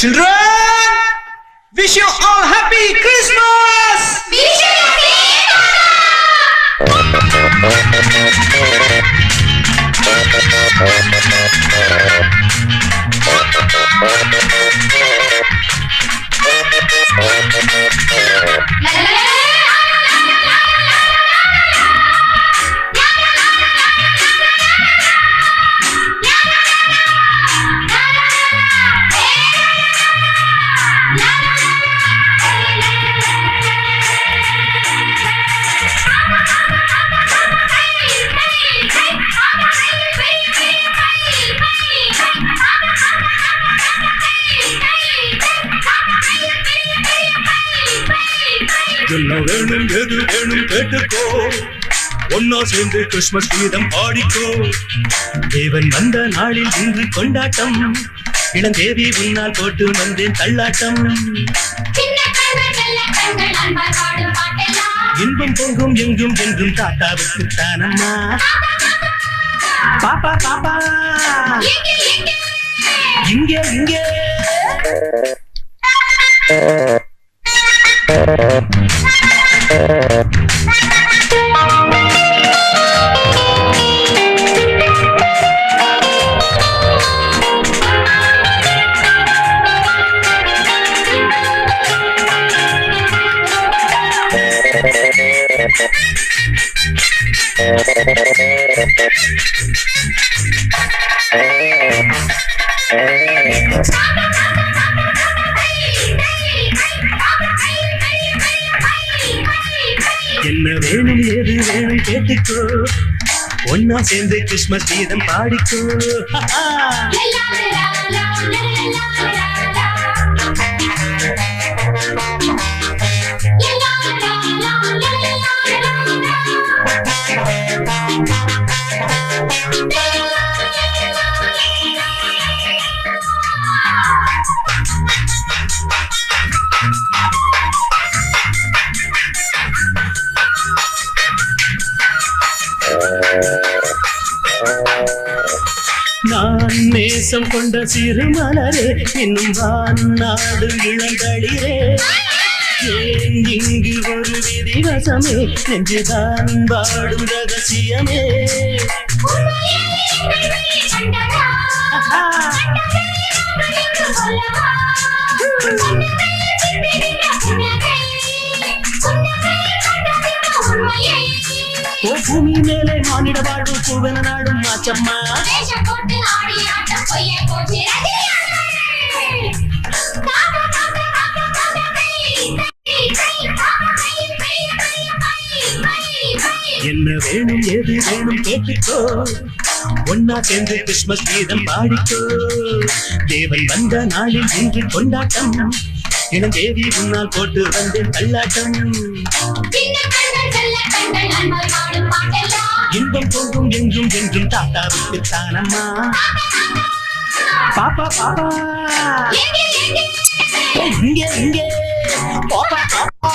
Children, wish you all happy Christmas! Wish you என்ன வேணும் எது வேணும் கேட்டுக்கோ, ஒன்னா சேர்ந்து கிறிஸ்துமஸ் கீதம் பாடிக்கோ. தேவன் வந்த நாளில் இன்று கொண்டாட்டம், இளந்தேவி உன்னால் போட்டு வந்தேன் தள்ளாட்டம். இன்பம் பொங்கும் எங்கும் என்றும் தாத்தாவுக்கு தானம்மா. பாப்பா பாப்பா இங்கே இங்கே என்ன வேணும் எது வேணும் கேட்டுக்கோ, ஒன்னா சேர்ந்து கிறிஸ்துமஸ் கீதம் பாடிக்கோ. நான் நேசம் கொண்ட சிறு மலரே, இன்னும் வான்னாடு இளந்தளிரே. ஏன் இங்கு ஒரு விதிவசமே, நெஞ்சுதான் பாடும் ரகசியமே. பூமி மேலே மானிட வாழ்வு பூவென நாடும் மாச்சம்மா. என்ன வேணும் எது வேணும் கேட்டுக்கோ, ஒன்னா சேர்ந்து கிறிஸ்துமஸ் கீதம் பாடிக்கோ. தேவன் வந்த நாளில் இன்று கொண்டாட்டம், இளந்தேவி உன்னால் போட்டு வந்தேன் தள்ளாட்டம். இன்பம் பொங்கும் எங்கும் என்றும் தாத்தாவுக்கு தானம்மா. பாப்பா பாப்பா இங்கே இங்கே பாப்பா பாப்பா